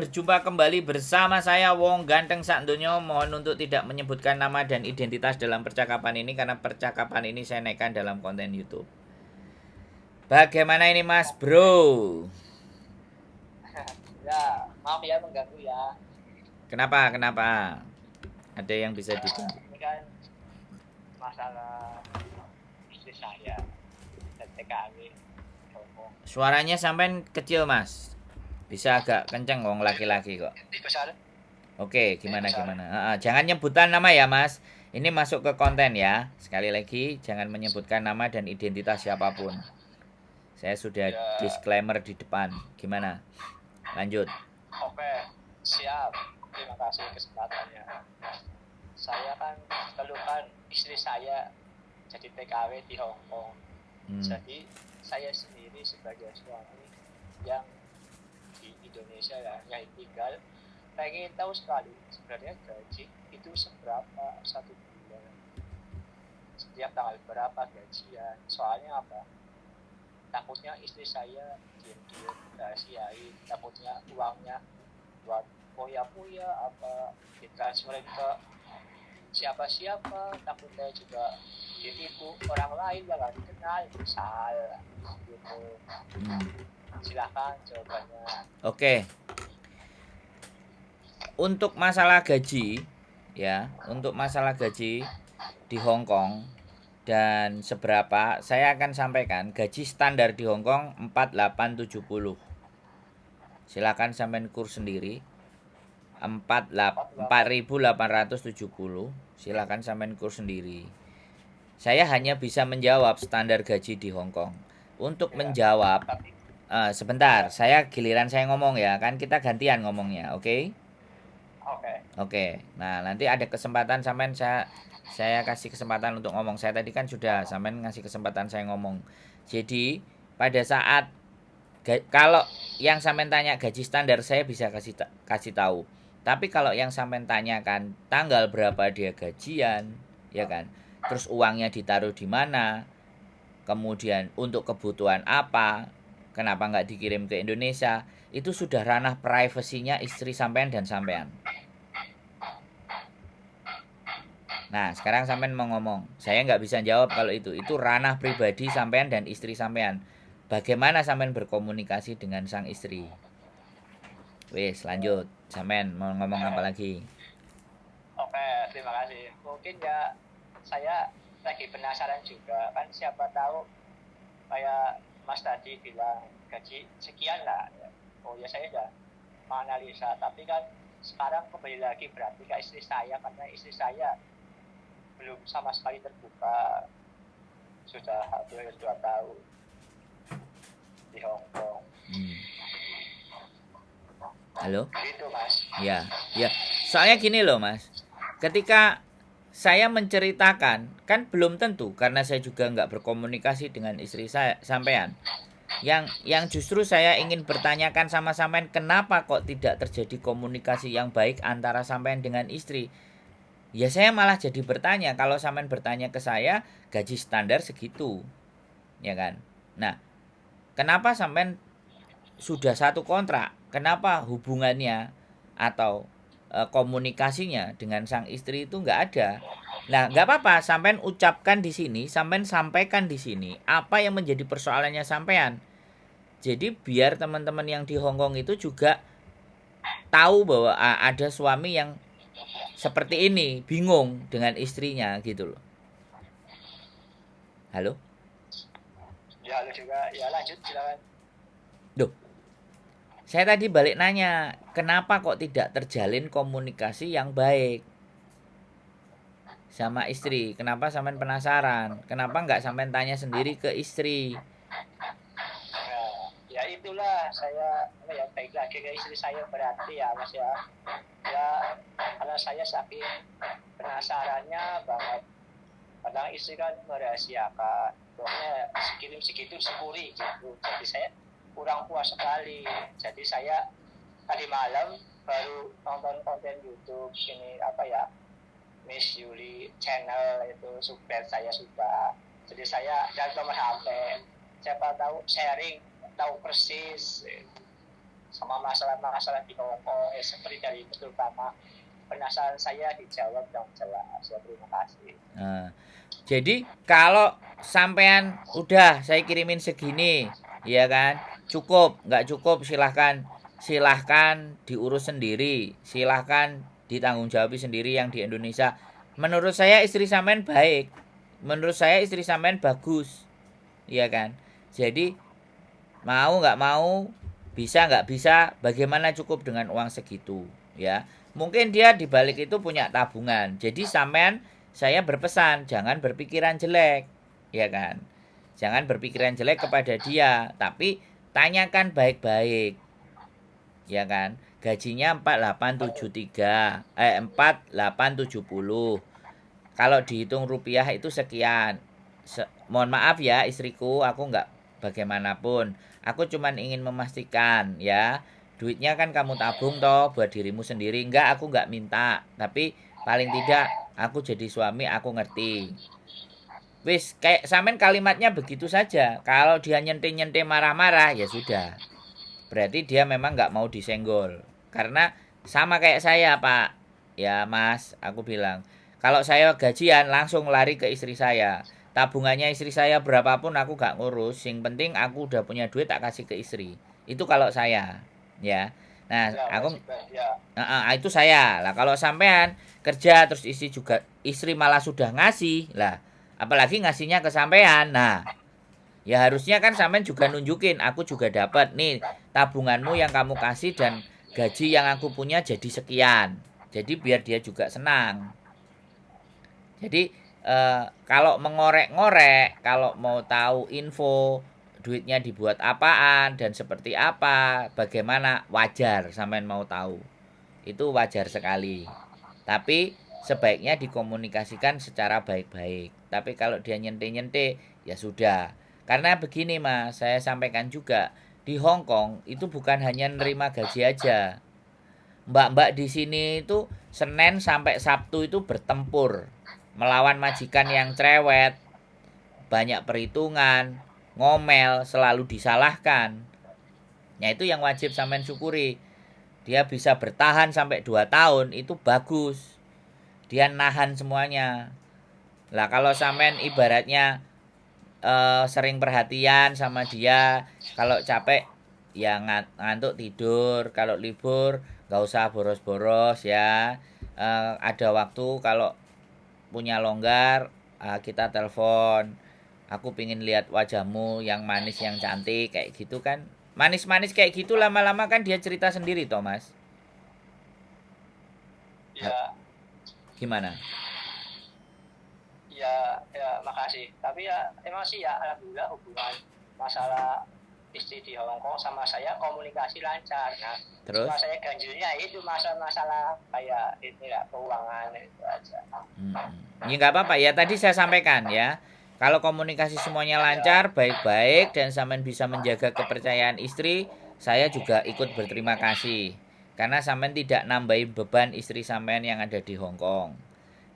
Berjumpa kembali bersama saya Wong Ganteng Sakdonya. Mohon untuk tidak menyebutkan nama dan identitas dalam percakapan ini karena percakapan ini saya naikkan dalam konten YouTube. Bagaimana ini Mas Bro? Ya, maaf ya mengganggu ya. Kenapa? Ada yang bisa dibantu? Ini kan masalah istri saya dan TKW ngomong. Suaranya sampai kecil Mas. Bisa agak kenceng Wong laki-laki kok. Besar. Oke, gimana? Jangan nyebutan nama ya Mas. Ini masuk ke konten ya. Sekali lagi jangan menyebutkan nama dan identitas siapapun. Saya sudah disclaimer di depan. Gimana? Lanjut. Oke, siap. Terima kasih kesempatannya. Saya kan keluhkan istri saya jadi TKW di Hong Kong. Jadi saya sendiri sebagai suami yang di Indonesia ya, yang tinggal, pengen tahu sekali sebenarnya gaji itu seberapa satu bulan, setiap tanggal berapa gajian. Soalnya apa, takutnya istri saya diam-diam rahasiain, takutnya uangnya buat poya-poya apa ditransferin ke siapa-siapa, takutnya juga ditipu orang lain yang nggak dikenal, misal gitu. Silakan jawabannya. Oke. Untuk masalah gaji ya, untuk masalah gaji di Hong Kong dan seberapa, saya akan sampaikan gaji standar di Hong Kong 4870. Silakan sampean kurs sendiri. 4870. Silakan sampean kurs sendiri. Saya hanya bisa menjawab standar gaji di Hong Kong. Untuk menjawab sebentar, saya giliran saya ngomong ya, kan kita gantian ngomongnya, oke? Oke. Nah, nanti ada kesempatan sampean saya kasih kesempatan untuk ngomong. Saya tadi kan sudah sampean ngasih kesempatan saya ngomong. Jadi, pada saat kalau yang sampean tanya gaji standar saya bisa kasih tahu. Tapi kalau yang sampean tanyakan tanggal berapa dia gajian, ya kan? Terus uangnya ditaruh di mana? Kemudian untuk kebutuhan apa? Kenapa nggak dikirim ke Indonesia? Itu sudah ranah privasinya istri sampean dan sampean. Nah, sekarang sampean mau ngomong. Saya nggak bisa jawab kalau itu. Itu ranah pribadi sampean dan istri sampean. Bagaimana sampean berkomunikasi dengan sang istri? Wis, lanjut. Sampean mau ngomong apa lagi? Oke, terima kasih. Mungkin ya saya lagi penasaran juga, kan siapa tahu kayak Mas tadi bilang gaji sekian lah. Oh ya, saya udah menganalisa, tapi kan sekarang kembali lagi berarti ke istri saya, karena istri saya belum sama sekali terbuka, sudah hampir 2 tahun di Hong Kong. Halo? Gitu Mas. Ya. Soalnya gini loh Mas. Ketika saya menceritakan, kan belum tentu karena saya juga nggak berkomunikasi dengan istri saya sampean. Yang justru saya ingin bertanyakan sama sampean, kenapa kok tidak terjadi komunikasi yang baik antara sampean dengan istri? Ya saya malah jadi bertanya, kalau sampean bertanya ke saya, gaji standar segitu. Ya kan? Nah, kenapa sampean sudah satu kontrak, kenapa hubungannya atau komunikasinya dengan sang istri itu nggak ada? Nah, nggak apa-apa, sampean ucapkan di sini, sampean sampaikan di sini apa yang menjadi persoalannya sampean. Jadi biar teman-teman yang di Hongkong itu juga tahu bahwa ada suami yang seperti ini, bingung dengan istrinya gitu loh. Halo? Ya, halo juga. Ya, lanjut silakan. Duh, saya tadi balik nanya, kenapa kok tidak terjalin komunikasi yang baik sama istri? Kenapa sampean penasaran? Kenapa nggak sampean tanya sendiri ke istri? Ya itulah saya baik lagi ke istri saya berarti ya Mas ya. Ya, karena saya saking penasarannya banget. Kadang istri kan merahasiakan, pokoknya sekirim segitu sepuri gitu. Jadi saya kurang puas sekali. Jadi saya tadi malam baru nonton konten YouTube ini apa ya, Miss Yuli channel itu, super saya suka. Jadi saya dan nomor HP, siapa tahu sharing, tahu persis sama masalah-masalah di Hongkong, seperti dari terutama penasaran saya dijawab yang jelas. Ya, terima kasih. Nah, jadi kalau sampean udah saya kirimin segini, ya kan, cukup, nggak cukup silahkan diurus sendiri, silahkan ditanggung jawab sendiri yang di Indonesia. Menurut saya istri sampean baik, menurut saya istri sampean bagus, ya kan. Jadi mau nggak mau, bisa nggak bisa, bagaimana cukup dengan uang segitu, ya. Mungkin dia dibalik itu punya tabungan. Jadi sampean, saya berpesan jangan berpikiran jelek, ya kan. Jangan berpikiran jelek kepada dia, tapi tanyakan baik-baik, ya kan. Gajinya 4873, 4870. Kalau dihitung rupiah itu sekian. Mohon maaf ya istriku, aku nggak bagaimanapun. Aku cuman ingin memastikan ya, duitnya kan kamu tabung toh buat dirimu sendiri. Enggak, aku nggak minta. Tapi paling tidak aku jadi suami, aku ngerti. Wis, kayak sampean kalimatnya begitu saja. Kalau dia nyentil-nyentil marah-marah, ya sudah. Berarti dia memang nggak mau disenggol. Karena sama kayak saya, Pak. Ya, Mas, aku bilang. Kalau saya gajian, langsung lari ke istri saya. Tabungannya istri saya berapapun aku gak ngurus. Yang penting aku udah punya duit tak kasih ke istri. Itu kalau saya. Ya. Nah, Ya, aku ya. itu saya. Lah kalau sampean kerja terus istri malah sudah ngasih. Lah, apalagi ngasihnya ke sampean. Nah, ya harusnya kan sampean juga nunjukin, aku juga dapat nih tabunganmu yang kamu kasih dan gaji yang aku punya jadi sekian. Jadi biar dia juga senang. Jadi kalau mengorek-ngorek, kalau mau tahu info duitnya dibuat apaan dan seperti apa, bagaimana, wajar sampean mau tahu. Itu wajar sekali. Tapi sebaiknya dikomunikasikan secara baik-baik. Tapi kalau dia nyente-nyente, ya sudah. Karena begini Mas, saya sampaikan juga, di Hong Kong itu bukan hanya nerima gaji aja. Mbak-mbak di sini itu Senin sampai Sabtu itu bertempur melawan majikan yang cerewet, banyak perhitungan, ngomel, selalu disalahkan. Ya itu yang wajib sampean syukuri. Dia bisa bertahan sampai 2 tahun itu bagus. Dia nahan semuanya. Lah kalau sampean ibaratnya sering perhatian sama dia, kalau capek ya ngantuk tidur, kalau libur nggak usah boros-boros ya. Ada waktu kalau punya longgar, kita telepon. Aku pingin lihat wajahmu yang manis yang cantik kayak gitu kan. Manis-manis kayak gitu lama-lama kan dia cerita sendiri Thomas. Ya. Gimana? Ya, makasih. Tapi ya emang sih ya alhamdulillah hubungan masalah istri di Hong Kong sama saya komunikasi lancar. Nah, terus cuma saya ganjilnya itu masalah kayak ini ya keuangan itu aja. Ya nggak apa-apa ya, tadi saya sampaikan ya. Kalau komunikasi semuanya lancar, baik-baik dan sampean bisa menjaga kepercayaan istri, saya juga ikut berterima kasih. Karena sampean tidak nambahin beban istri sampean yang ada di Hong Kong.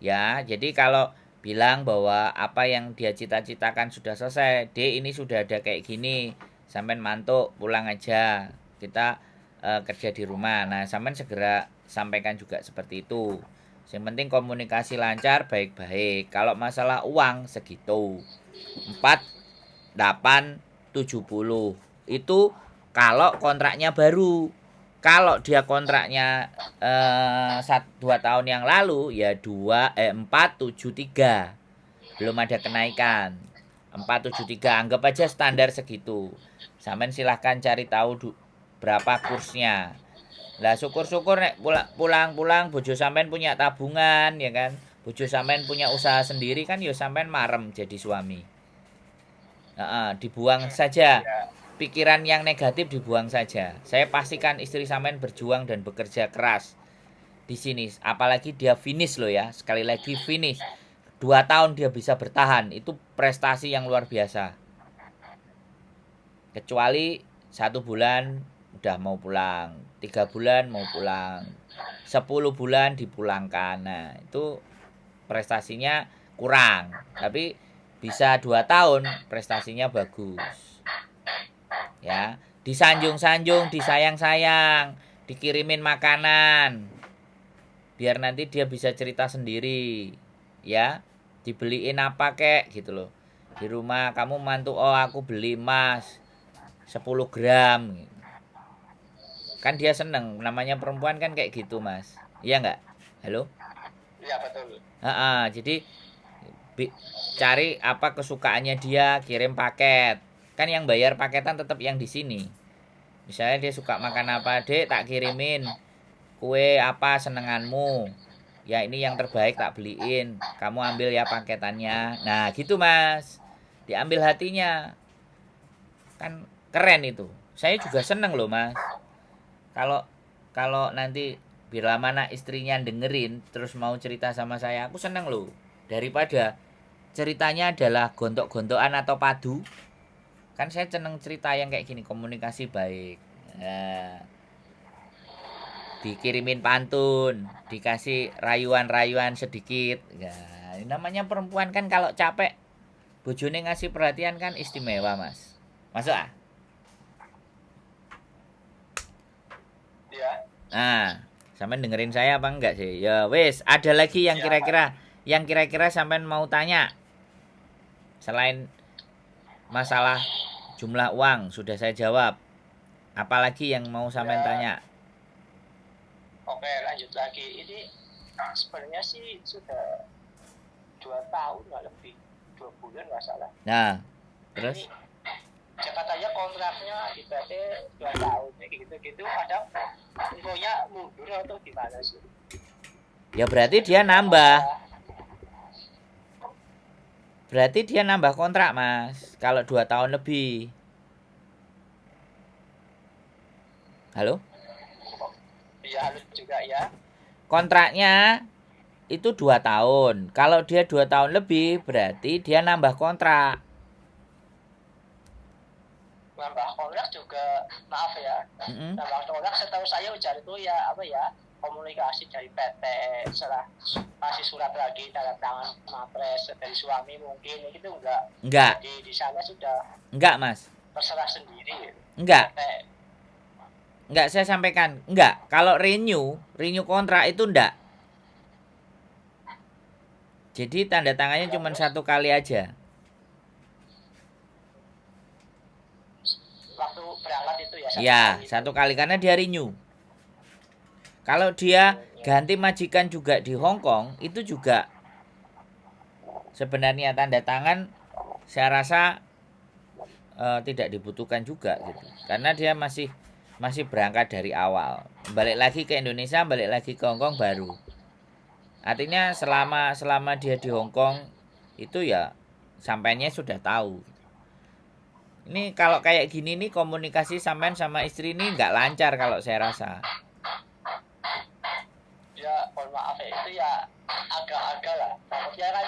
Ya, jadi kalau bilang bahwa apa yang dia cita-citakan sudah selesai, ini sudah ada kayak gini, sampean mantuk pulang aja, kita kerja di rumah. Nah sampean segera sampaikan juga seperti itu. Yang penting komunikasi lancar, baik-baik. Kalau masalah uang segitu 4870 itu kalau kontraknya baru. Kalau dia kontraknya 2 tahun yang lalu ya 473, belum ada kenaikan. 473 anggap aja standar segitu. Sampean silahkan cari tahu berapa kursnya. Lah syukur-syukur nek pulang-pulang bojo sampean punya tabungan ya kan. Bojo sampean punya usaha sendiri kan ya sampean marem jadi suami. Dibuang saja. Pikiran yang negatif dibuang saja. Saya pastikan istri sampean berjuang dan bekerja keras di sini. Apalagi dia finish loh ya. Sekali lagi finish. 2 tahun dia bisa bertahan. Itu prestasi yang luar biasa. Kecuali 1 bulan udah mau pulang, 3 bulan mau pulang, 10 bulan dipulangkan. Nah itu prestasinya kurang. Tapi bisa 2 tahun prestasinya bagus. Ya, disanjung-sanjung, disayang-sayang, dikirimin makanan, biar nanti dia bisa cerita sendiri, ya, dibeliin apa kek gitu loh. Di rumah kamu mantu, oh aku beli emas 10 gram. Kan dia seneng, namanya perempuan kan kayak gitu mas, iya nggak? Halo? Iya betul. Jadi cari apa kesukaannya dia, kirim paket. Kan yang bayar paketan tetap yang di sini. Misalnya dia suka makan apa, dek tak kirimin kue apa senenganmu. Ya ini yang terbaik tak beliin. Kamu ambil ya paketannya. Nah gitu mas. Diambil hatinya. Kan keren itu. Saya juga seneng loh mas. Kalau kalau nanti bila mana istrinya dengerin terus mau cerita sama saya, aku seneng loh. Daripada ceritanya adalah gontok-gontokan atau padu, kan saya seneng cerita yang kayak gini, komunikasi baik. Nah, dikirimin pantun, dikasih rayuan-rayuan sedikit. Nah, ini namanya perempuan kan kalau capek, bojone ngasih perhatian kan istimewa mas. Masuk ah? Iya. Nah, sampean dengerin saya apa enggak sih? Ya wes, ada lagi yang Ya, kira-kira sampean mau tanya selain masalah jumlah uang sudah saya jawab. Apalagi yang mau sampean ya. tanya? Oke, lanjut lagi. Ini sebenarnya sih sudah 2 tahun nggak lebih, 2 bulan nggak salah. Nah, Ini terus? katanya kontraknya ibaratnya 2 tahun, gitu-gitu. Kadang infonya mundur atau gimana sih? Ya berarti dia nambah. Berarti dia nambah kontrak mas. Kalau 2 tahun lebih. Halo? Iya, halus juga ya. Kontraknya itu 2 tahun. Kalau dia 2 tahun lebih berarti dia nambah kontrak. Nambah kontrak juga, maaf ya. Mm-mm. Nambah kontrak setahu saya ujar itu ya apa ya, komunikasi dari PT setelah kasih surat lagi tanda tangan mapres dari suami mungkin gitu Enggak. jadi di sana sudah Enggak mas. terserah sendiri Enggak. PT. Enggak saya sampaikan. Enggak. Kalau renew kontrak itu enggak. Jadi tanda tangannya Ya, cuma terus 1 kali aja. waktu berangkat itu ya Ya, kali 1 kali karena dia renew. Kalau dia ganti majikan juga di Hong Kong, itu juga sebenarnya tanda tangan saya rasa tidak dibutuhkan juga gitu. Karena dia masih berangkat dari awal. Balik lagi ke Indonesia, balik lagi ke Hong Kong baru. Artinya selama dia di Hong Kong itu ya sampainya sudah tahu. Ini kalau kayak gini nih komunikasi sampean sama istri ini nggak lancar kalau saya rasa. ya, mohon maaf ya, itu ya agak-agak lah takutnya kan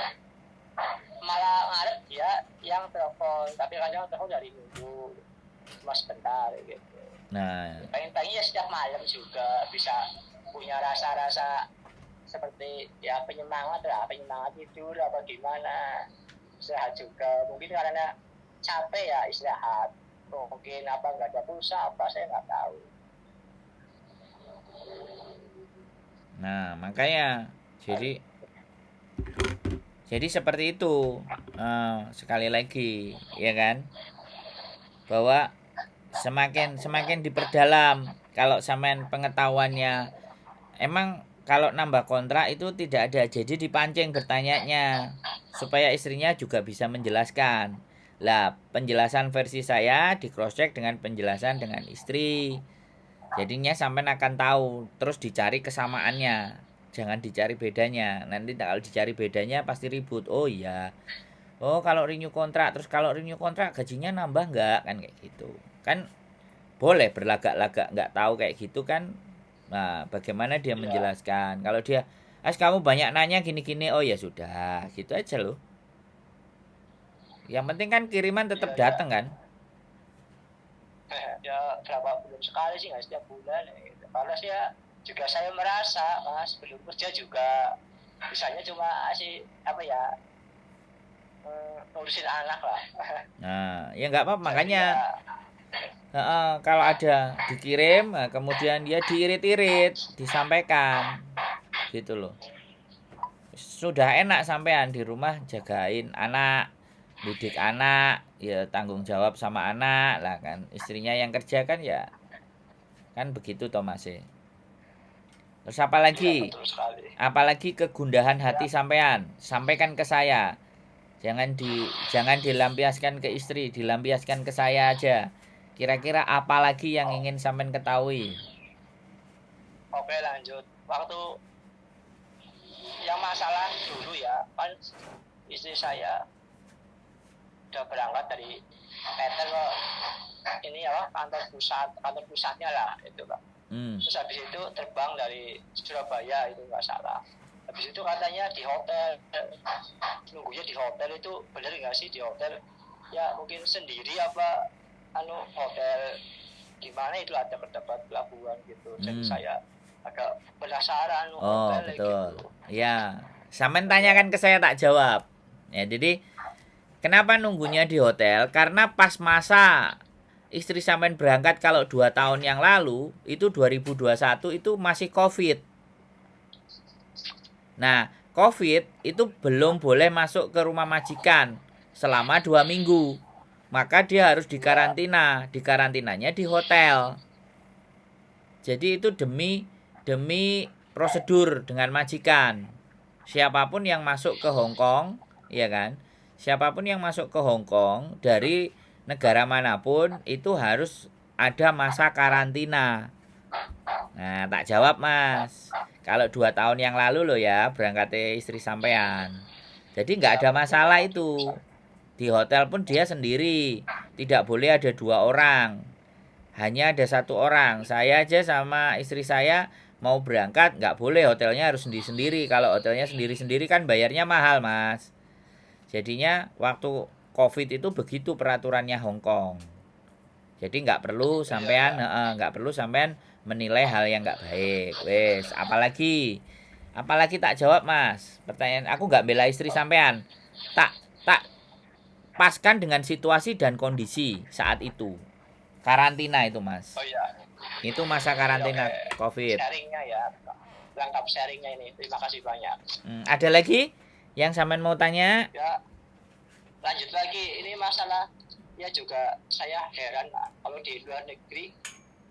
malah ngarep dia yang telepon, tapi kadang telepon dari nunggu cuma sebentar gitu. Nah, Pengen-pengen ya setiap malam juga bisa punya rasa-rasa seperti ya penyemangat tidur apa gimana, sehat juga mungkin karena capek ya istirahat, mungkin apa nggak ada pulsa apa saya nggak tahu. nah makanya jadi seperti itu. Sekali lagi, ya kan? Bahwa semakin diperdalam kalau sampean pengetahuannya emang kalau nambah kontrak itu tidak ada, jadi dipancing bertanyanya supaya istrinya juga bisa menjelaskan. Lah penjelasan versi saya di cross check dengan penjelasan dengan istri, jadinya sampean akan tahu, terus dicari kesamaannya, jangan dicari bedanya. Nanti kalau dicari bedanya pasti ribut. Oh iya, oh kalau renew kontrak, terus kalau renew kontrak gajinya nambah nggak, kan kayak gitu kan. Boleh berlagak-lagak nggak tahu kayak gitu kan. Nah bagaimana dia Ya, menjelaskan, kalau dia kamu banyak nanya gini-gini, oh ya sudah gitu aja loh. Yang penting kan kiriman tetap ya, datang kan. ya berapa bulan sekali sih, nggak setiap bulan ya, gitu. Karena saya juga saya merasa mas belum kerja juga bisanya cuma sih apa ya, ngurusin anak lah. Nah ya nggak apa-apa, Jadi makanya ya Kalau ada dikirim, kemudian dia diirit-irit, disampaikan, gitu loh. Sudah enak sampean di rumah jagain anak, didik anak, ya tanggung jawab sama anak lah kan. Istrinya yang kerja kan ya kan begitu toh Mas. Terus Iya, apalagi? betul sekali. Apalagi kegundahan Ya, hati sampean, sampaikan ke saya. Jangan dilampiaskan ke istri, dilampiaskan ke saya aja. Kira-kira apa lagi yang ingin sampean ketahui? oke lanjut. Waktu yang masalah dulu ya, kan istri saya udah berangkat dari PT ke ini ya kantor pusatnya lah itu Pak. Terus habis itu terbang dari Surabaya itu nggak salah. Habis itu katanya di hotel, nunggunya di hotel itu bener nggak sih di hotel? Ya mungkin sendiri apa hotel gimana itu ada terdapat pelabuhan gitu. Jadi saya agak penasaran Oh, hotel betul. gitu. Ya, sampean tanyakan ke saya tak jawab. Ya, jadi kenapa nunggunya di hotel? Karena pas masa istri sampean berangkat kalau 2 tahun yang lalu, itu 2021 itu masih Covid. Nah, Covid itu belum boleh masuk ke rumah majikan selama 2 minggu. Maka dia harus dikarantina. Dikarantinanya di hotel. Jadi itu demi prosedur dengan majikan. Siapapun yang masuk ke Hong Kong, ya kan? Siapapun yang masuk ke Hong Kong dari negara manapun itu harus ada masa karantina. Nah, tak jawab Mas. Kalau 2 tahun yang lalu loh ya berangkatnya istri sampean. Jadi nggak ada masalah itu. Di hotel pun dia sendiri. Tidak boleh ada 2 orang. Hanya ada 1 orang. Saya aja sama istri saya mau berangkat nggak boleh, hotelnya harus sendiri-sendiri. Kalau hotelnya sendiri-sendiri kan bayarnya mahal Mas. Jadinya waktu Covid itu begitu peraturannya Hong Kong. Jadi nggak perlu sampean menilai hal yang nggak baik. Wes, apalagi tak jawab Mas. Pertanyaan aku nggak bela istri sampean. Tak paskan dengan situasi dan kondisi saat itu. Karantina itu Mas. Oh iya. Itu masa karantina Covid. Sharingnya ya, lengkap sharingnya ini. Terima kasih banyak. Ada lagi yang sampean mau tanya? Ya, lanjut lagi. Ini masalah ya juga saya heran kalau di luar negeri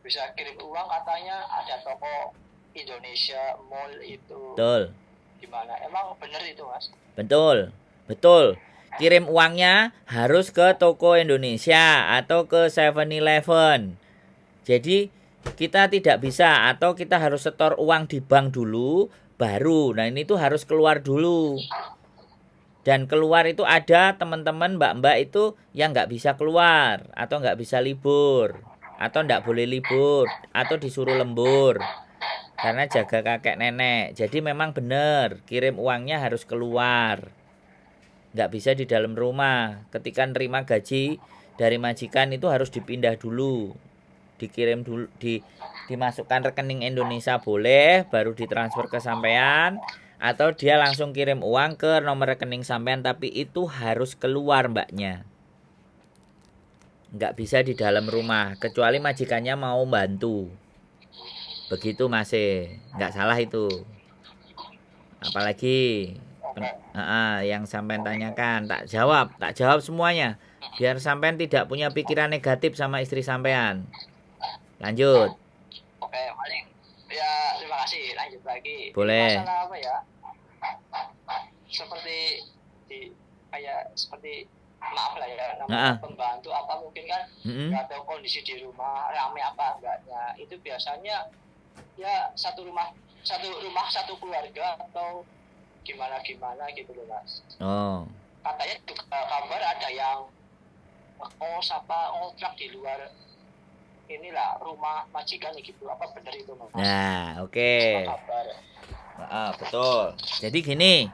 bisa kirim uang katanya ada toko Indonesia Mall itu. Betul. Gimana? Emang bener itu Mas? Betul. Kirim uangnya harus ke toko Indonesia atau ke 7-Eleven. Jadi kita tidak bisa atau kita harus setor uang di bank dulu baru. Nah, ini tuh harus keluar dulu. Dan keluar itu ada teman-teman mbak-mbak itu yang nggak bisa keluar atau nggak bisa libur atau nggak boleh libur atau disuruh lembur karena jaga kakek nenek. Jadi memang benar kirim uangnya harus keluar, nggak bisa di dalam rumah. Ketika nerima gaji dari majikan itu harus dipindah dulu, dikirim dulu, dimasukkan rekening Indonesia boleh, baru ditransfer ke sampean, atau dia langsung kirim uang ke nomor rekening sampean, tapi itu harus keluar mbaknya. Nggak bisa di dalam rumah, kecuali majikannya mau bantu. Begitu Mas, nggak salah itu. Apalagi yang sampean tanyakan, tak jawab semuanya. Biar sampean tidak punya pikiran negatif sama istri sampean. Lanjut. Oke, paling ya terima kasih. Lanjut lagi. Boleh. Masalah apa ya? Seperti maaf lah ya, namanya pembantu apa mungkin kan nggak tahu kondisi di rumah ramai apa enggaknya. Itu biasanya ya satu rumah satu keluarga atau gimana gitu loh Mas. Oh. Katanya juga kabar ada yang ngontrak di luar inilah rumah majikan gitu, apa benar itu Mas? Nah, oke. Betul. Jadi gini,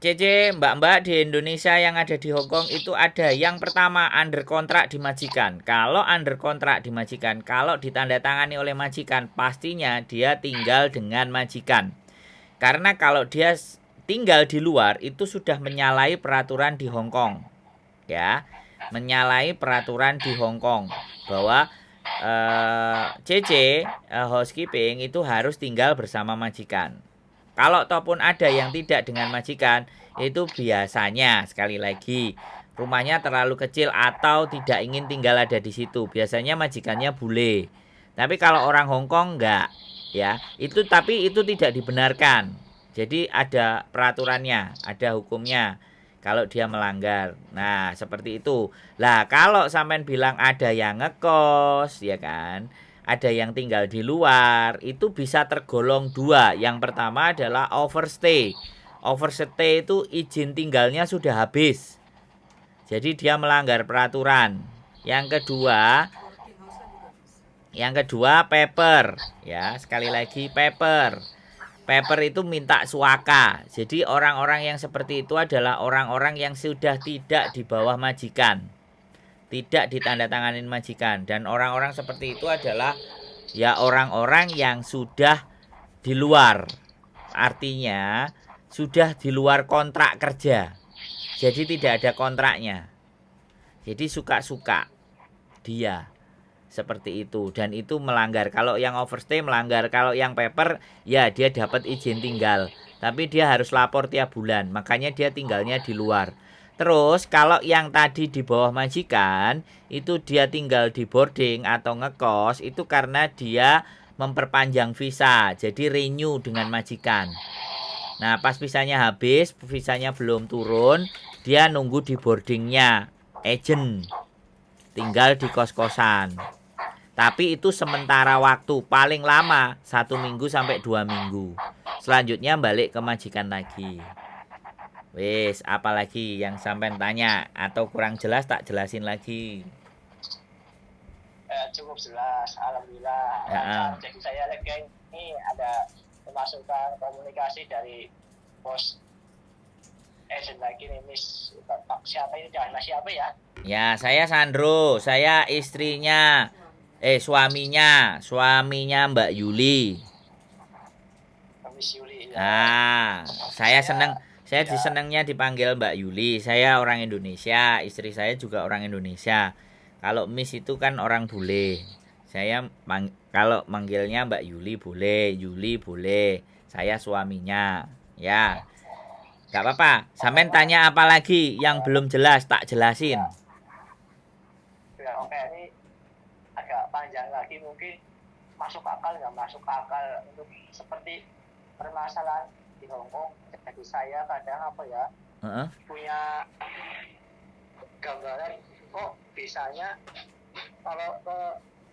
Cece, mbak-mbak di Indonesia yang ada di Hong Kong itu ada yang pertama under kontrak di majikan. Kalau under kontrak di majikan, kalau ditandatangani oleh majikan, pastinya dia tinggal dengan majikan. Karena kalau dia tinggal di luar itu sudah menyalahi peraturan di Hong Kong. Ya. menyalahi peraturan di Hong Kong bahwa CC housekeeping itu harus tinggal bersama majikan. Kalau ataupun ada yang tidak dengan majikan, itu biasanya sekali lagi rumahnya terlalu kecil atau tidak ingin tinggal ada di situ. Biasanya majikannya bule. Tapi kalau orang Hong Kong enggak, ya. Tapi itu tidak dibenarkan. Jadi ada peraturannya, ada hukumnya kalau dia melanggar. Nah, seperti itu. Lah, kalau sampean bilang ada yang ngekos, ya kan? Ada yang tinggal di luar, itu bisa tergolong dua. Yang pertama adalah overstay. Overstay itu izin tinggalnya sudah habis. Jadi dia melanggar peraturan. Yang kedua paper, ya, sekali lagi paper. Paper itu minta suaka. Jadi orang-orang yang seperti itu adalah orang-orang yang sudah tidak di bawah majikan, tidak ditandatanganin majikan. Dan orang-orang seperti itu adalah ya orang-orang yang sudah di luar, artinya sudah di luar kontrak kerja. Jadi tidak ada kontraknya. Jadi suka-suka dia seperti itu, dan itu melanggar. Kalau yang overstay melanggar. Kalau yang paper ya dia dapat izin tinggal, tapi dia harus lapor tiap bulan, makanya dia tinggalnya di luar. Terus kalau yang tadi di bawah majikan itu dia tinggal di boarding atau ngekos, itu karena dia memperpanjang visa, jadi renew dengan majikan. Nah, pas visanya habis, visanya belum turun, dia nunggu di boardingnya agent, tinggal di kos-kosan. Tapi itu sementara waktu, paling lama 1 minggu sampai 2 minggu. Selanjutnya balik ke majikan lagi. Wis, apalagi yang sampean tanya atau kurang jelas tak jelasin lagi? Cukup jelas, alhamdulillah. Jadi saya lega ini ada pemasukan komunikasi dari bos agent lagi nih, Miss. Pak siapa ini? Jangan Mas siapa ya? Ya, saya Sandro, saya istrinya suaminya Mbak Yuli. Miss Yuli. Saya senangnya dipanggil Mbak Yuli. Saya orang Indonesia, istri saya juga orang Indonesia. Kalau Miss itu kan orang bule. Saya kalau manggilnya Mbak Yuli boleh. Saya suaminya. Ya. Gak apa-apa. Sampean tanya apa lagi yang belum jelas tak jelasin. Ya, oke, ini agak panjang lagi, mungkin masuk akal nggak masuk akal untuk seperti permasalahan di Hong Kong. Jadi saya kadang punya gambaran kok bisanya kalau ke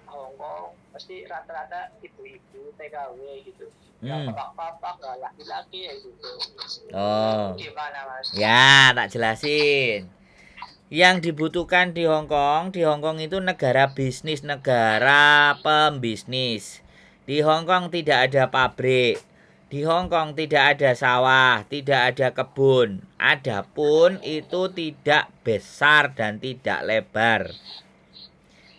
Hong Kong pasti rata-rata ibu-ibu TKW gitu, yang bapak-bapak nggak laki-laki ya gitu. Gimana Mas? Ya, tak jelasin. Yang dibutuhkan di Hong Kong itu negara bisnis, negara pembisnis. Di Hong Kong tidak ada pabrik. Di Hong Kong tidak ada sawah, tidak ada kebun. Adapun itu tidak besar dan tidak lebar.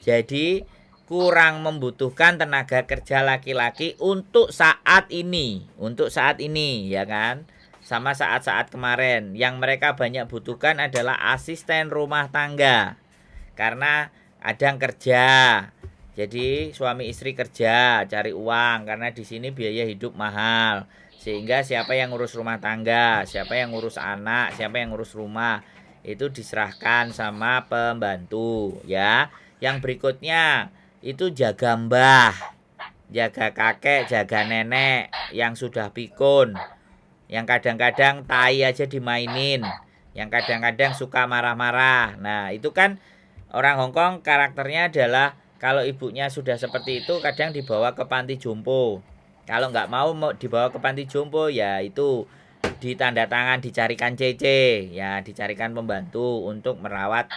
Jadi kurang membutuhkan tenaga kerja laki-laki untuk saat ini, ya kan? Sama saat-saat kemarin, yang mereka banyak butuhkan adalah asisten rumah tangga. Karena ada kerja. Jadi suami istri kerja, cari uang, karena di sini biaya hidup mahal. Sehingga siapa yang ngurus rumah tangga, siapa yang ngurus anak, siapa yang ngurus rumah, itu diserahkan sama pembantu, ya. Yang berikutnya itu jaga mbah, jaga kakek, jaga nenek yang sudah pikun, yang kadang-kadang tai aja dimainin, yang kadang-kadang suka marah-marah. Nah, itu kan orang Hong Kong karakternya adalah kalau ibunya sudah seperti itu kadang dibawa ke panti jompo. Kalau nggak mau dibawa ke panti jompo, ya itu ditanda tangan, dicarikan CC, ya dicarikan pembantu untuk merawat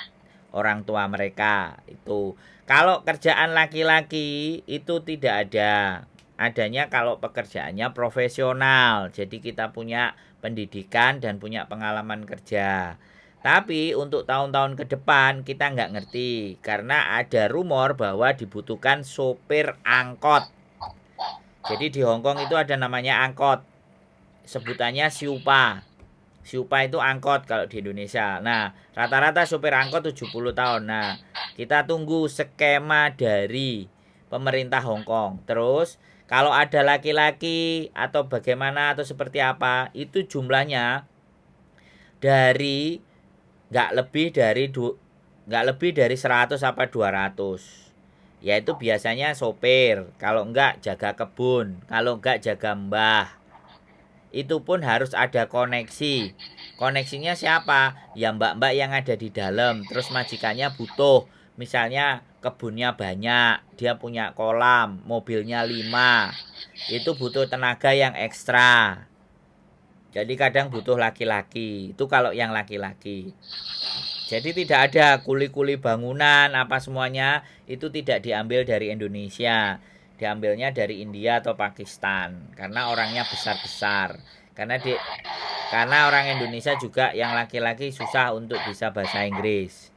orang tua mereka. Itu kalau kerjaan laki-laki itu tidak ada. Adanya kalau pekerjaannya profesional. Jadi kita punya pendidikan dan punya pengalaman kerja. Tapi untuk tahun-tahun ke depan kita nggak ngerti. Karena ada rumor bahwa dibutuhkan sopir angkot. Jadi di Hong Kong itu ada namanya angkot. Sebutannya siupa. Siupa itu angkot kalau di Indonesia. Nah, rata-rata supir angkot 70 tahun. Nah, kita tunggu skema dari pemerintah Hong Kong. Terus, kalau ada laki-laki atau bagaimana atau seperti apa, itu jumlahnya dari nggak lebih dari 100 apa 200. Yaitu biasanya sopir, kalau enggak jaga kebun, kalau enggak jaga mbah. Itu pun harus ada koneksi. Koneksinya siapa? Ya mbak-mbak yang ada di dalam. Terus majikannya butuh, misalnya kebunnya banyak, dia punya kolam, mobilnya 5. Itu butuh tenaga yang ekstra. Jadi kadang butuh laki-laki. Itu kalau yang laki-laki. Jadi tidak ada kuli-kuli bangunan apa semuanya itu tidak diambil dari Indonesia. Diambilnya dari India atau Pakistan karena orangnya besar-besar. Karena orang Indonesia juga yang laki-laki susah untuk bisa bahasa Inggris.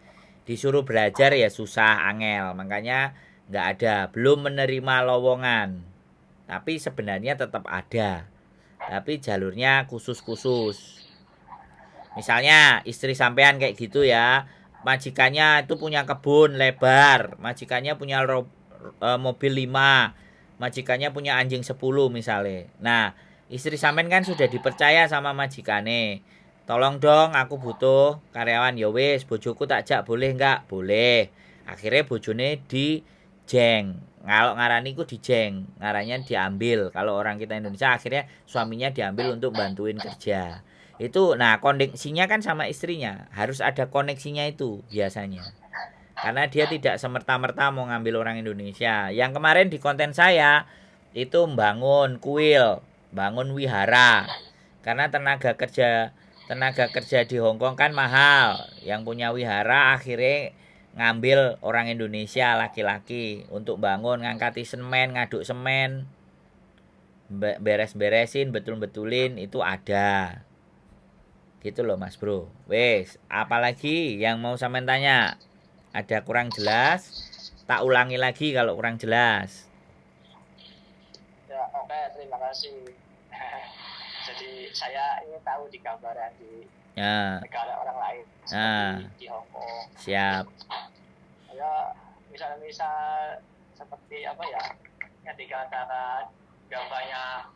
Disuruh belajar ya susah, angel. Makanya nggak ada, belum menerima lowongan. Tapi sebenarnya tetap ada. Tapi jalurnya khusus-khusus. Misalnya istri sampean kayak gitu ya, majikannya itu punya kebun lebar, majikannya punya mobil 5, majikannya punya anjing 10 misalnya. Nah, istri sampean kan sudah dipercaya sama majikane. Tolong dong aku butuh karyawan, ya wis bojoku tak jak boleh enggak? Boleh. Akhirnya bojone dijeng. Kalau ngarani ku dijeng, ngarannya diambil. Kalau orang kita Indonesia akhirnya suaminya diambil untuk bantuin kerja. Itu nah koneksinya kan sama istrinya, harus ada koneksinya itu biasanya. Karena dia tidak semerta-merta mau ngambil orang Indonesia. Yang kemarin di konten saya itu membangun kuil, bangun wihara. Karena tenaga kerja di Hong Kong kan mahal. Yang punya wihara akhirnya ngambil orang Indonesia laki-laki untuk bangun, ngangkati semen, ngaduk semen, beres-beresin, betul-betulin itu ada. Gitu loh Mas Bro. Wes, apalagi yang mau sampean tanya? Ada kurang jelas? Tak ulangi lagi kalau kurang jelas. Ya, oke, terima kasih. Jadi saya ingin tahu di gambaran di Ya. negara orang lain Nah, seperti di Hong Kong. siap. Ya, misal seperti apa ya yang dikatakan gambarnya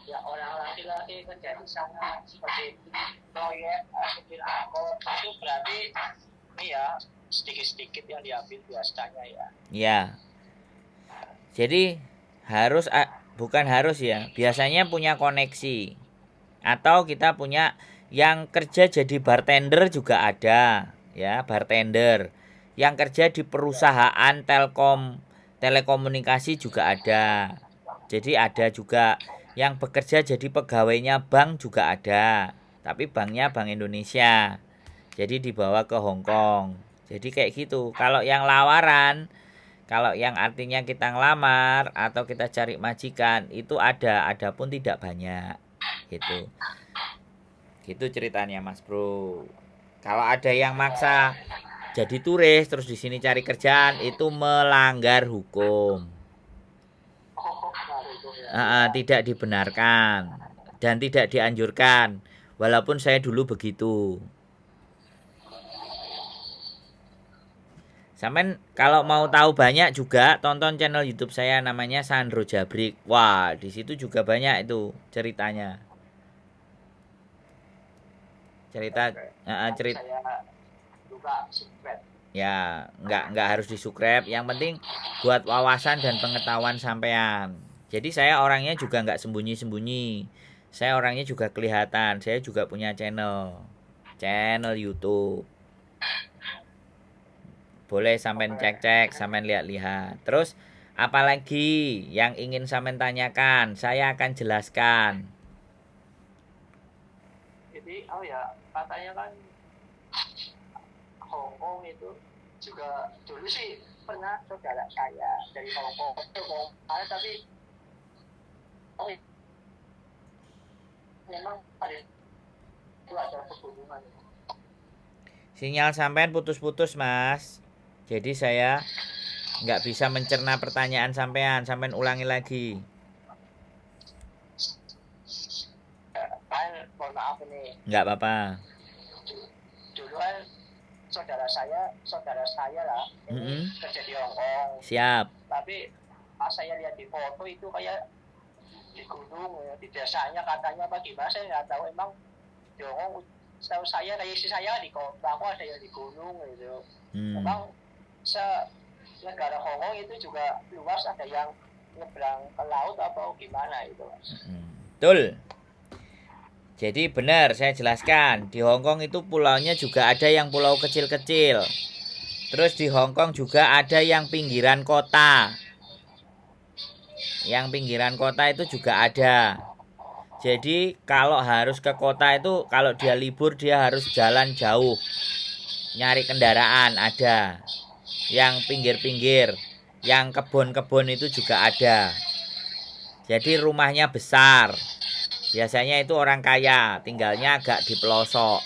ya orang laki-laki kerja di sana seperti proyek supir angkot itu berarti ini ya sedikit-sedikit yang diambil biasanya ya. Ya. Jadi bukan harus ya. Biasanya punya koneksi. Atau kita punya yang kerja jadi bartender juga ada, ya, bartender. Yang kerja di perusahaan telekomunikasi juga ada. Jadi ada juga yang bekerja jadi pegawainya bank juga ada. Tapi banknya Bank Indonesia. Jadi dibawa ke Hong Kong. Jadi kayak gitu. Kalau yang lamaran, kalau yang artinya kita ngelamar atau kita cari majikan itu ada pun tidak banyak. Gitu. Gitu ceritanya Mas Bro. Kalau ada yang maksa jadi turis terus di sini cari kerjaan itu melanggar hukum. Tidak dibenarkan dan tidak dianjurkan. Walaupun saya dulu begitu. Sampai kalau mau tahu banyak juga tonton channel YouTube saya namanya Sandro Jabrik. Wah, di situ juga banyak itu ceritanya. Cerita. Saya juga subscribe. Ya, nggak harus di-subscribe. Yang penting buat wawasan dan pengetahuan sampean. Jadi saya orangnya juga nggak sembunyi-sembunyi. Saya orangnya juga kelihatan. Saya juga punya channel YouTube. Boleh sampean cek-cek, sampean lihat-lihat. Terus apalagi yang ingin sampean tanyakan, saya akan jelaskan. Jadi katanya kan Hong Kong itu juga dulu sih pernah saudara saya dari Hong Kong tapi memang ada hubungan. Sinyal sampean putus-putus Mas. Jadi saya nggak bisa mencerna pertanyaan sampean ulangi lagi. Mohon maaf ini Nggak apa-apa. Dulu kan saudara saya lah ini kerja di Hong Kong. Siap. Tapi pas saya lihat di foto itu kayak di gunung ya, di desanya katanya apa gimana saya nggak tahu. Emang di Hong Kong setahu saya kayak istri saya di kota, aku ada yang di gunung gitu. Emang negara Hong Kong itu juga luas, ada yang nyebrang ke laut atau gimana itu, Mas? Betul. Jadi benar saya jelaskan, di Hong Kong itu pulaunya juga ada yang pulau kecil-kecil. Terus di Hong Kong juga ada yang pinggiran kota. Yang pinggiran kota itu juga ada. Jadi kalau harus ke kota itu, kalau dia libur dia harus jalan jauh. Nyari kendaraan ada. Yang pinggir-pinggir, yang kebun-kebun itu juga ada. Jadi rumahnya besar. Biasanya itu orang kaya, tinggalnya agak di pelosok.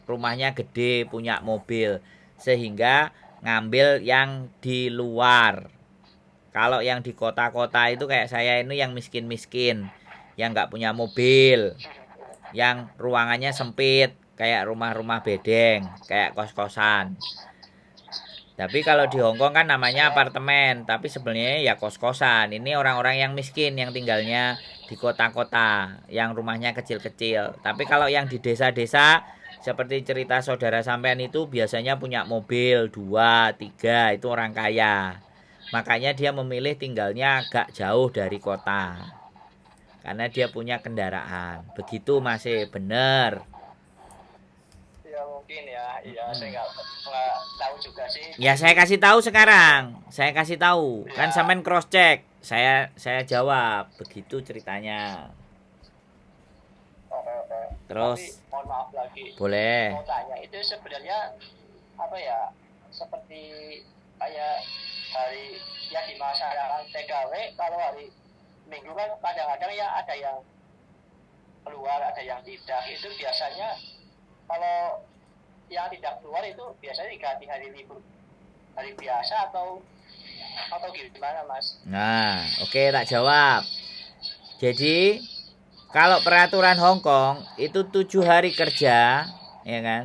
Rumahnya gede, punya mobil. Sehingga ngambil yang di luar. Kalau yang di kota-kota itu kayak saya ini yang miskin-miskin, yang nggak punya mobil, yang ruangannya sempit, kayak rumah-rumah bedeng, kayak kos-kosan. Tapi kalau di Hong Kong kan namanya apartemen, tapi sebenarnya ya kos-kosan. Ini orang-orang yang miskin yang tinggalnya di kota-kota, yang rumahnya kecil-kecil. Tapi kalau yang di desa-desa, seperti cerita saudara sampean itu biasanya punya mobil 2, 3, itu orang kaya. Makanya dia memilih tinggalnya agak jauh dari kota. Karena dia punya kendaraan. Begitu masih benar. Ya mungkin ya, saya nggak tahu juga sih. Ya saya kasih tahu sekarang. Saya kasih tahu. Ya. Kan sampean cross check. Saya jawab. Begitu ceritanya. Terus. Tapi, mohon maaf lagi. Boleh. Mau tanya itu sebenarnya apa ya? Seperti kayak hari ya di masyarakat TKW, kalau hari Minggu kan kadang-kadang ya ada yang keluar, ada yang tidak. Itu biasanya kalau yang tidak keluar itu biasanya diganti hari libur, hari biasa atau gimana, Mas? Nah, oke, tak jawab. Jadi kalau peraturan Hong Kong itu 7 hari kerja, ya kan?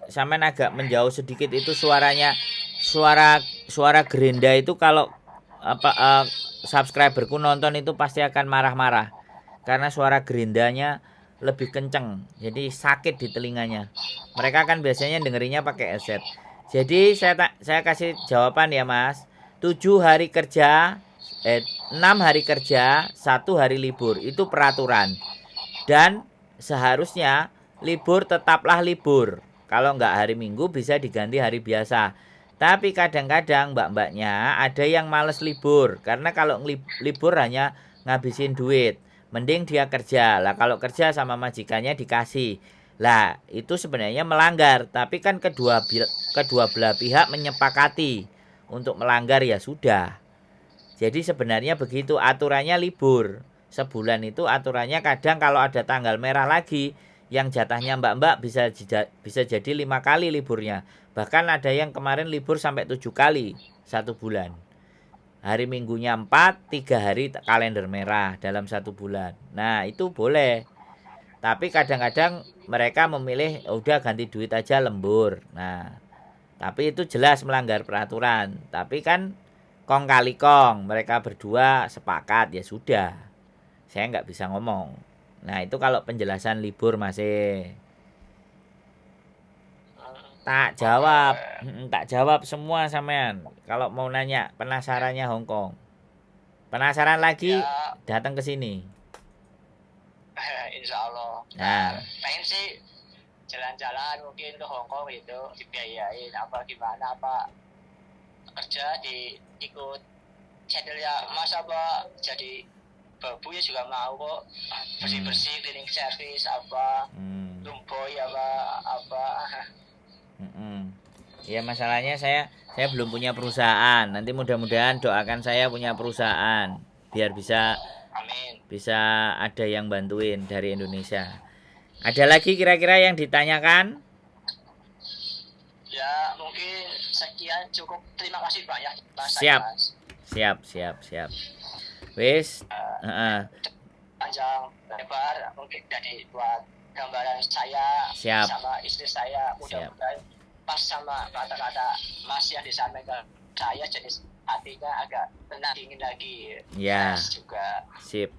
Sampean agak menjauh sedikit itu suaranya, suara gerinda itu kalau subscriberku nonton itu pasti akan marah-marah karena suara gerindanya lebih kenceng, jadi sakit di telinganya. Mereka kan biasanya dengerinnya pakai headset. Jadi saya kasih jawaban ya Mas. 7 hari kerja, 6 hari kerja, 1 hari libur, itu peraturan. Dan seharusnya libur tetaplah libur. Kalau nggak hari Minggu bisa diganti hari biasa. Tapi kadang-kadang mbak-mbaknya ada yang males libur. Karena kalau libur hanya ngabisin duit. Mending dia kerja. Lah kalau kerja sama majikannya dikasih. Lah itu sebenarnya melanggar. Tapi kan kedua belah pihak menyepakati untuk melanggar ya sudah. Jadi sebenarnya begitu aturannya libur. Sebulan itu aturannya kadang kalau ada tanggal merah lagi, yang jatahnya mbak-mbak bisa jadi 5 kali liburnya. Bahkan ada yang kemarin libur sampai 7 kali 1 bulan. Hari Minggunya 4, 3 hari kalender merah dalam 1 bulan. Nah itu boleh. Tapi kadang-kadang mereka memilih udah ganti duit aja lembur. Nah tapi itu jelas melanggar peraturan. Tapi kan kong kali kong, mereka berdua sepakat ya sudah. Saya nggak bisa ngomong. Nah itu kalau penjelasan libur masih. Tak jawab semua sampean. Kalau mau nanya penasarannya Hong Kong. Penasaran lagi ya, datang ke sini. Insya Allah. Nah, pengen sih jalan-jalan mungkin ke Hong Kong itu dibiayain apa gimana, apa kerja ikut channelnya Mas apa jadi babu ya juga mau kok, bersih-bersih, cleaning service apa, lumboy apa. Ya masalahnya saya belum punya perusahaan. Nanti mudah-mudahan doakan saya punya perusahaan biar bisa Amin. Bisa ada yang bantuin dari Indonesia. Ada lagi kira-kira yang ditanyakan? Ya mungkin sekian cukup. Terima kasih banyak Mas. Siap. Wis, panjang lebar mungkin jadi buat gambaran saya Siap. sama istri saya, mudah-mudahan pas sama kata-kata Mas yang disampaikan saya, jadi hatinya agak tenang dingin lagi. Ya. Mas juga. Sip.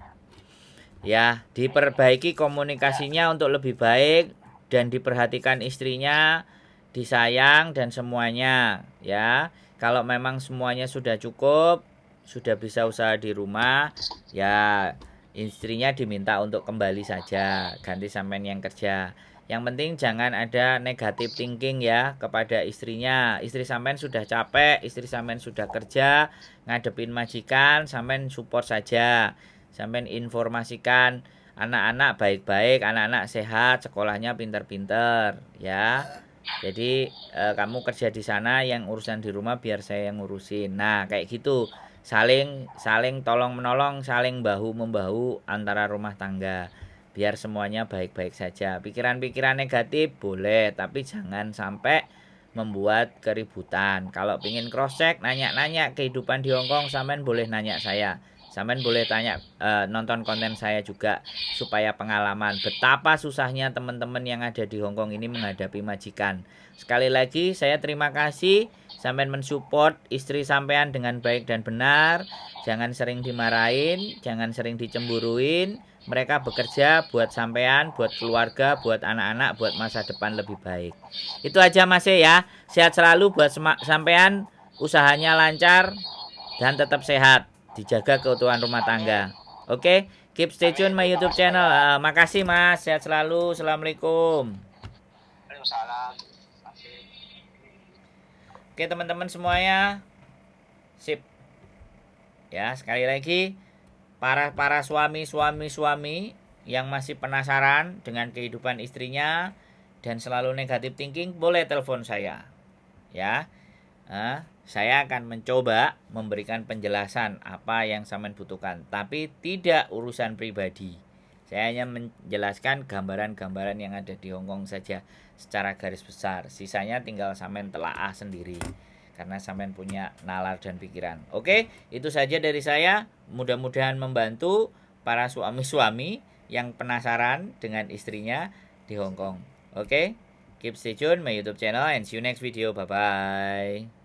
Ya, diperbaiki komunikasinya untuk lebih baik dan diperhatikan istrinya, disayang dan semuanya, ya. Kalau memang semuanya sudah cukup, sudah bisa usaha di rumah, ya istrinya diminta untuk kembali saja, ganti sampean yang kerja. Yang penting jangan ada negatif thinking ya kepada istrinya. Istri sampean sudah capek, istri sampean sudah kerja, ngadepin majikan, sampean support saja. Sampean informasikan anak-anak baik-baik, anak-anak sehat, sekolahnya pinter-pinter, ya. Jadi kamu kerja di sana, yang urusan di rumah biar saya yang ngurusin. Nah, kayak gitu. Saling tolong menolong, saling bahu membahu antara rumah tangga. Biar semuanya baik-baik saja. Pikiran-pikiran negatif boleh, tapi jangan sampai membuat keributan. Kalau pingin cross check, nanya-nanya kehidupan di Hongkong, sampean boleh nanya saya. Sampean boleh tanya, nonton konten saya juga, supaya pengalaman betapa susahnya teman-teman yang ada di Hongkong ini menghadapi majikan. Sekali lagi saya terima kasih sampean mensupport istri sampean dengan baik dan benar. Jangan sering dimarahin, jangan sering dicemburuin. Mereka bekerja buat sampean, buat keluarga, buat anak-anak, buat masa depan lebih baik. Itu aja Mas ya. Sehat selalu buat sampean, usahanya lancar dan tetap sehat. Dijaga keutuhan rumah tangga. Oke, keep stay tune my YouTube channel. Makasih Mas, sehat selalu. Assalamualaikum. Waalaikumsalam. Oke teman-teman semuanya, sip. Ya sekali lagi, para suami yang masih penasaran dengan kehidupan istrinya dan selalu negatif thinking, boleh telepon saya. Ya, saya akan mencoba memberikan penjelasan apa yang sampean butuhkan, tapi tidak urusan pribadi. Saya hanya menjelaskan gambaran-gambaran yang ada di Hongkong saja secara garis besar. Sisanya tinggal sampean telaah sendiri karena sampean punya nalar dan pikiran. Oke, itu saja dari saya. Mudah-mudahan membantu para suami-suami yang penasaran dengan istrinya di Hongkong. Oke, keep stay tune my YouTube channel and see you next video. Bye bye.